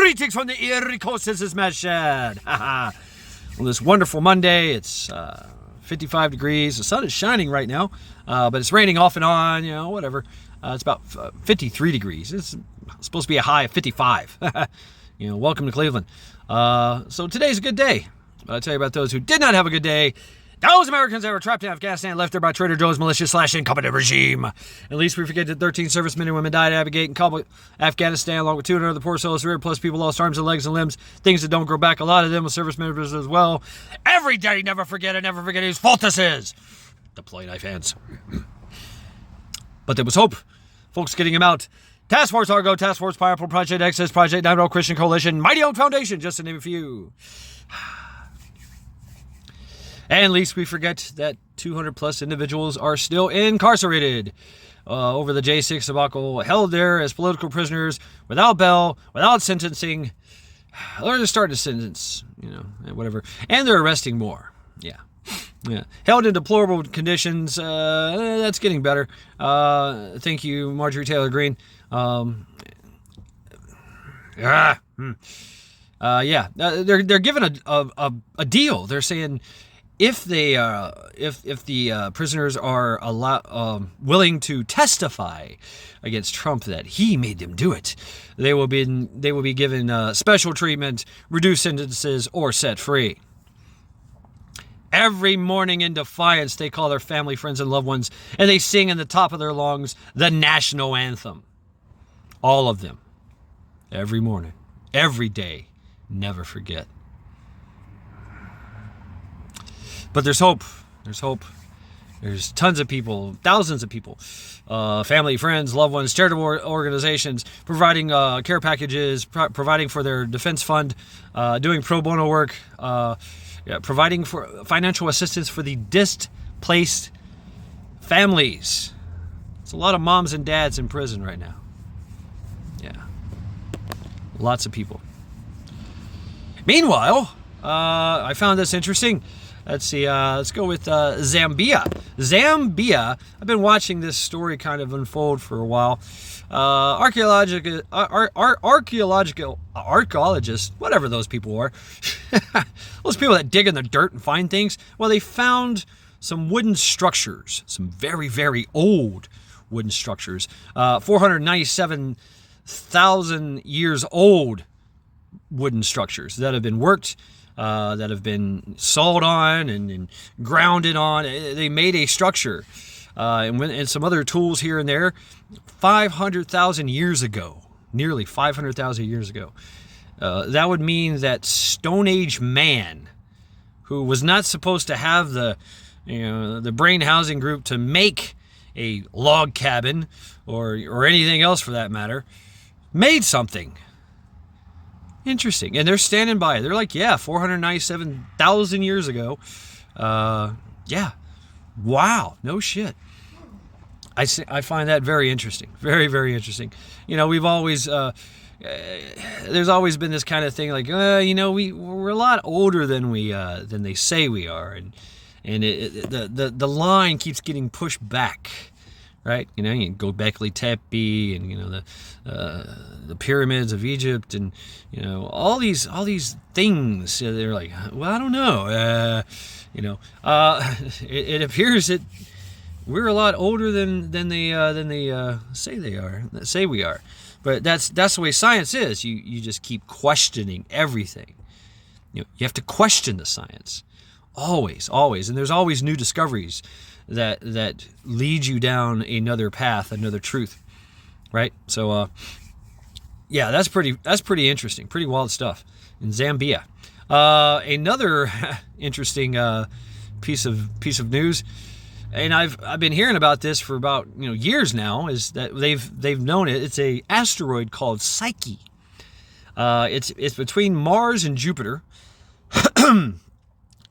Greetings from the Erie Coast. This is Matt Shad. On this wonderful Monday, it's 55 degrees. The sun is shining right now, but it's raining off and on, whatever. It's about 53 degrees. It's supposed to be a high of 55. Welcome to Cleveland. So today's a good day. But I'll tell you about those who did not have a good day. Those Americans that were trapped in Afghanistan, left there by Trader Joe's militia/incompetent regime. At least we forget that 13 servicemen and women died navigating Kabul, Afghanistan, along with 200 other poor souls, 300 plus people lost arms and legs and limbs, things that don't grow back. A lot of them with service members as well. Every day, never forget whose fault this is. Deploy knife hands. But there was hope. Folks getting him out. Task Force Argo, Task Force Pineapple, Project Exodus, Project 9 Christian Coalition, Mighty Oak Foundation, just to name a few. And at least we forget that 200 plus individuals are still incarcerated over the J6 debacle, held there as political prisoners without bail, without sentencing. They're just starting to sentence, whatever. And they're arresting more. Yeah. Held in deplorable conditions. That's getting better. Thank you, Marjorie Taylor Greene. They're given a deal. They're saying, if the prisoners are willing to testify against Trump that he made them do it, they will be given special treatment, reduced sentences, or set free. Every morning in defiance, they call their family, friends, and loved ones, and they sing in the top of their lungs the national anthem. All of them. Every morning. Every day. Never forget. But there's hope. There's hope. There's tons of people, thousands of people, family, friends, loved ones, charitable organizations, providing care packages, providing for their defense fund, doing pro bono work, providing for financial assistance for the displaced families. It's a lot of moms and dads in prison right now. Yeah. Lots of people. Meanwhile, I found this interesting. Let's see, let's go with Zambia. Zambia, I've been watching this story kind of unfold for a while. Archaeologists, whatever those people are, those people that dig in the dirt and find things, well, they found some wooden structures, some very, very old wooden structures, 497,000 years old wooden structures that have been worked, that have been sawed on and grounded on. They made a structure and some other tools here and there 500,000 years ago, nearly 500,000 years ago. That would mean that Stone Age man, who was not supposed to have the brain housing group to make a log cabin or anything else for that matter, made something. Interesting. And they're standing by it. They're like, 497,000 years ago. Wow. No shit. I find that very interesting. Very, very interesting. We've always, there's always been this kind of thing like, we're a lot older than than they say we are. And the line keeps getting pushed back. Right, you can go Göbekli Tepe and the pyramids of Egypt and all these things. They're like, well, I don't know. It appears that we're a lot older than they say we are. But that's the way science is. You just keep questioning everything. You have to question the science, always, and there's always new discoveries that lead you down another path, another truth, right? So, that's pretty interesting, pretty wild stuff in Zambia. Another interesting piece of news, and I've been hearing about this for about years now, is that they've known it. It's a asteroid called Psyche. It's between Mars and Jupiter.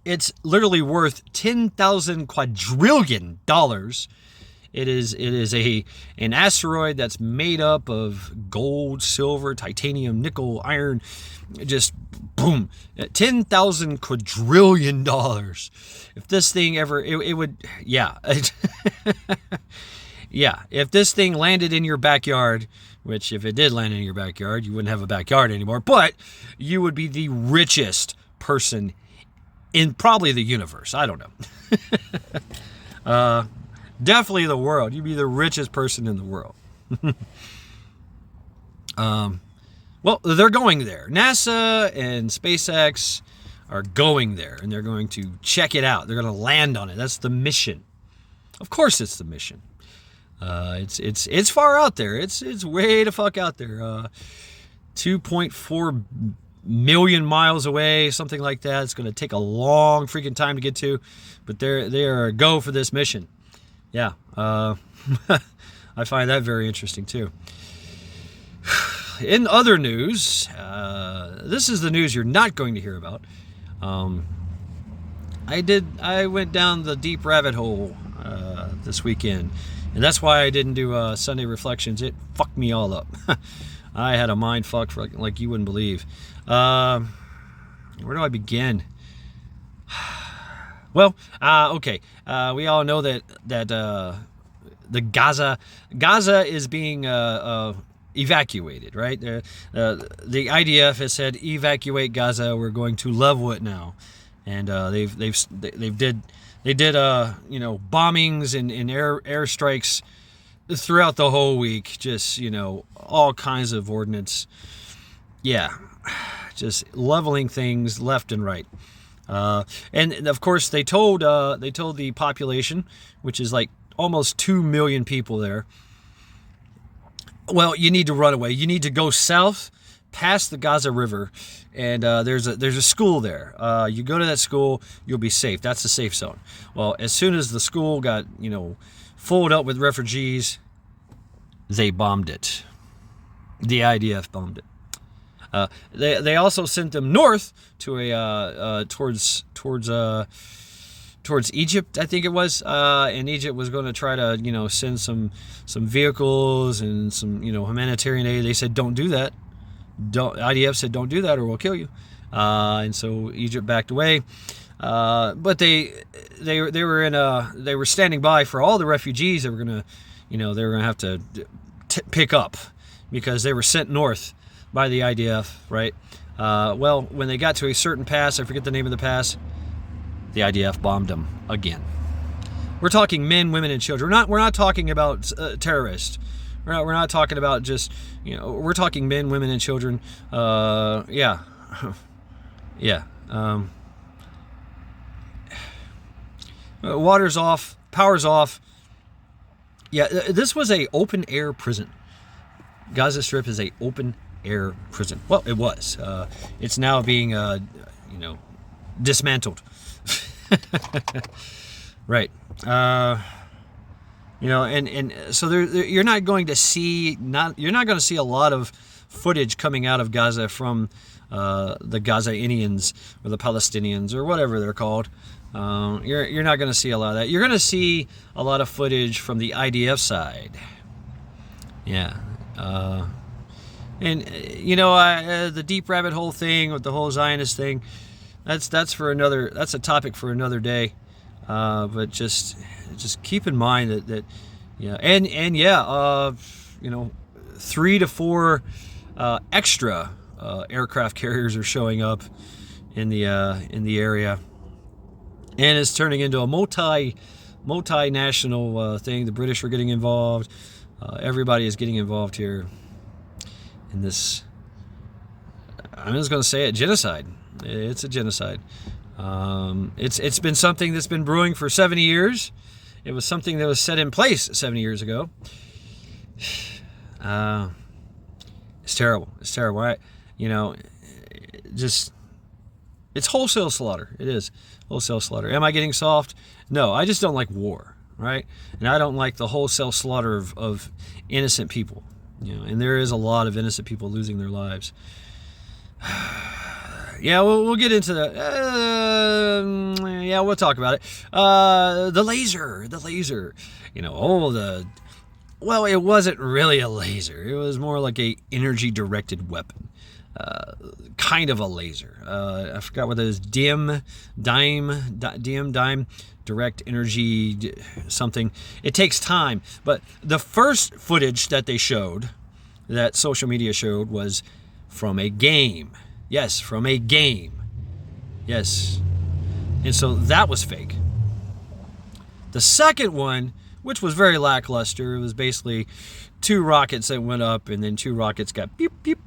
It's literally worth $10,000 quadrillion. It is an asteroid that's made up of gold, silver, titanium, nickel, iron, just boom, $10,000 quadrillion. If this thing ever, it would, if this thing landed in your backyard, which if it did land in your backyard, you wouldn't have a backyard anymore, but you would be the richest person in probably the universe. I don't know. Definitely the world. You'd be the richest person in the world. Well, they're going there. NASA and SpaceX are going there, and they're going to check it out. They're going to land on it. That's the mission. Of course, it's the mission. It's far out there. It's way the fuck out there. 2.4 million miles away, something like that. It's going to take a long freaking time to get to, but they are a go for this mission. Yeah, I find that very interesting too. In other news, this is the news you're not going to hear about. I went down the deep rabbit hole this weekend, and that's why I didn't do Sunday Reflections. It fucked me all up. I had a mind fuck like you wouldn't believe. Where do I begin? Well, okay. We all know that the Gaza is being evacuated, right? The IDF has said evacuate Gaza. We're going to level it now, and they did bombings and air strikes throughout the whole week. Just all kinds of ordnance. Yeah, just leveling things left and right. And of course they told the population, which is like almost 2 million people there, well, you need to run away. You need to go south past the Gaza River, and there's a school there. You go to that school, you'll be safe. That's the safe zone. Well, as soon as the school got filled up with refugees, they bombed it. The IDF bombed it. They also sent them north to towards Egypt, I think it was, and Egypt was going to try to send some vehicles and some humanitarian aid. They said don't do that. IDF said don't do that or we'll kill you, and so Egypt backed away. But they were standing by for all the refugees that were gonna have to pick up because they were sent north by the IDF, right? Well, when they got to a certain pass, I forget the name of the pass, the IDF bombed them again. We're talking men, women, and children. We're not talking about terrorists. We're not talking about just we're talking men, women, and children. Yeah. Water's off, power's off. Yeah, this was a open air prison. Gaza Strip is a open air prison. Well, it was. It's now being dismantled. Right. And so you're not going to see a lot of footage coming out of Gaza from the Gazainians or the Palestinians or whatever they're called. You're not going to see a lot of that. You're going to see a lot of footage from the IDF side. Yeah. The deep rabbit hole thing with the whole Zionist thing, that's a topic for another day. But just keep in mind that 3 to 4 extra aircraft carriers are showing up in the area, and it's turning into a multinational thing. The British are getting involved. Everybody is getting involved here in this. I'm just going to say it: genocide. It's a genocide. It's been something that's been brewing for 70 years. It was something that was set in place 70 years ago. It's terrible. It's terrible. It's wholesale slaughter. It is wholesale slaughter. Am I getting soft? No, I just don't like war, right? And I don't like the wholesale slaughter of innocent people. And there is a lot of innocent people losing their lives. Yeah, we'll get into that. We'll talk about it. The laser. Well, it wasn't really a laser. It was more like a energy-directed weapon. Kind of a laser. I forgot what it is. Dime, direct energy, something. It takes time. But the first footage that they showed, that social media showed was from a game. Yes, from a game. Yes. And so that was fake. The second one, which was very lackluster, it was basically 2 rockets that went up and then 2 rockets got beep, beep,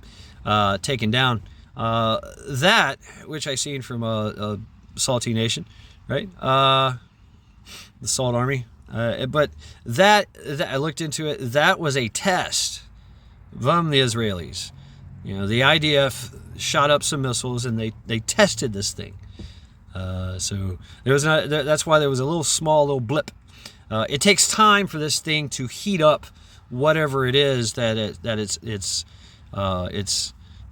taken down. That, which I seen from Salty Nation, right? The Salt Army. But that I looked into it. That was a test from the Israelis. You know, the IDF shot up some missiles and they tested this thing. So there was not. That's why there was a little blip. It takes time for this thing to heat up whatever it is that it's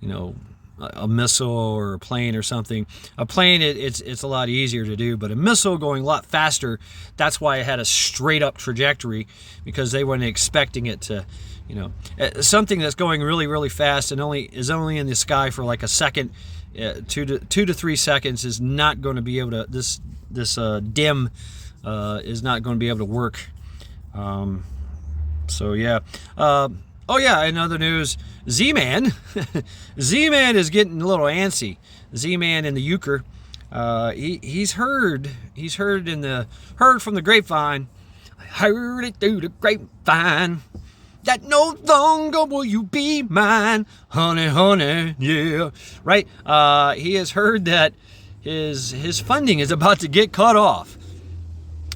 you know, a missile or a plane or something. A plane, it's a lot easier to do, but a missile going a lot faster. That's why it had a straight up trajectory, because they weren't expecting it to, you know, something that's going really, really fast and is only in the sky for like a second, 2 to 3 seconds is not going to be able to. This dim is not going to be able to work. So yeah. Oh yeah, in other news, Z-Man, Z-Man is getting a little antsy. Z-Man in the euchre, he's heard from the grapevine. I heard it through the grapevine that no longer will you be mine, honey, honey, yeah. Right? He has heard that his funding is about to get cut off.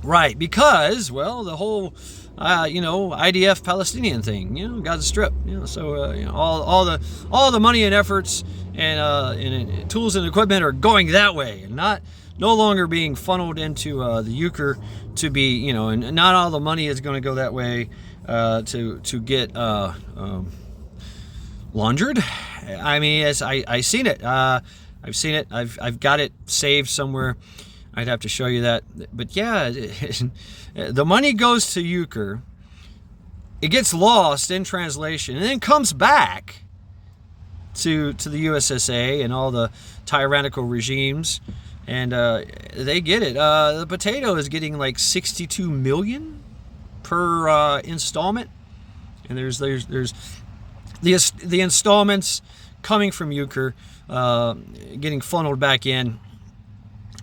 Right, because, well, the whole you know, IDF Palestinian thing, you know, Gaza Strip, you know, so you know, all the money and efforts and tools and equipment are going that way, and no longer being funneled into the euchre to be, you know, and not all the money is going to go that way to get laundered. I mean, as I seen it, I've seen it. I've got it saved somewhere. I'd have to show you that. But yeah, the money goes to euchre. It gets lost in translation and then comes back to the USSA and all the tyrannical regimes, and they get it. The potato is getting like 62 million per installment, and there's the installments coming from euchre getting funneled back in.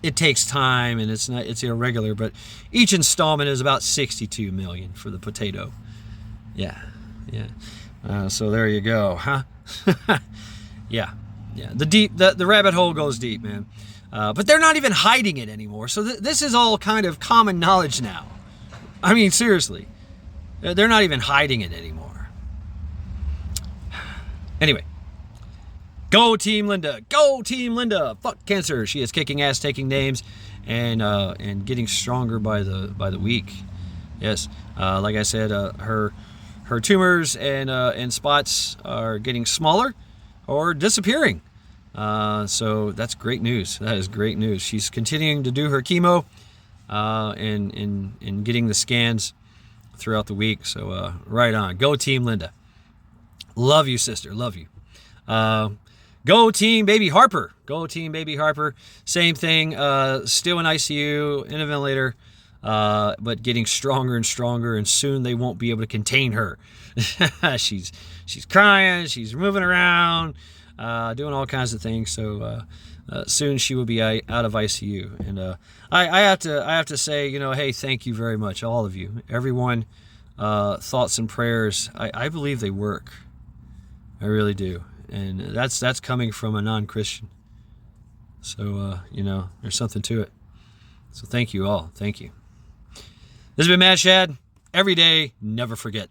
It takes time and it's irregular, but each installment is about 62 million for the potato. Yeah. So there you go, huh? Yeah. The rabbit hole goes deep, man. But they're not even hiding it anymore. So this is all kind of common knowledge now. I mean, seriously, they're not even hiding it anymore. Anyway. Go TeamLinda! Go TeamLinda! Fuck cancer! She is kicking ass, taking names, and getting stronger by the week. Yes, like I said, her tumors and spots are getting smaller or disappearing. So that's great news. That is great news. She's continuing to do her chemo and getting the scans throughout the week. So right on. Go TeamLinda. Love you, sister. Love you. Go TeamBabyHarper. Go TeamBabyHarper. Same thing. Still in ICU, in a ventilator, but getting stronger and stronger, and soon they won't be able to contain her. She's crying. She's moving around, doing all kinds of things. So soon she will be out of ICU. And I have to say, you know, hey, thank you very much, all of you, everyone. Thoughts and prayers. I believe they work. I really do. And that's coming from a non-Christian. So, you know, there's something to it. So thank you all. Thank you. This has been Mad Shad. Every day, never forget.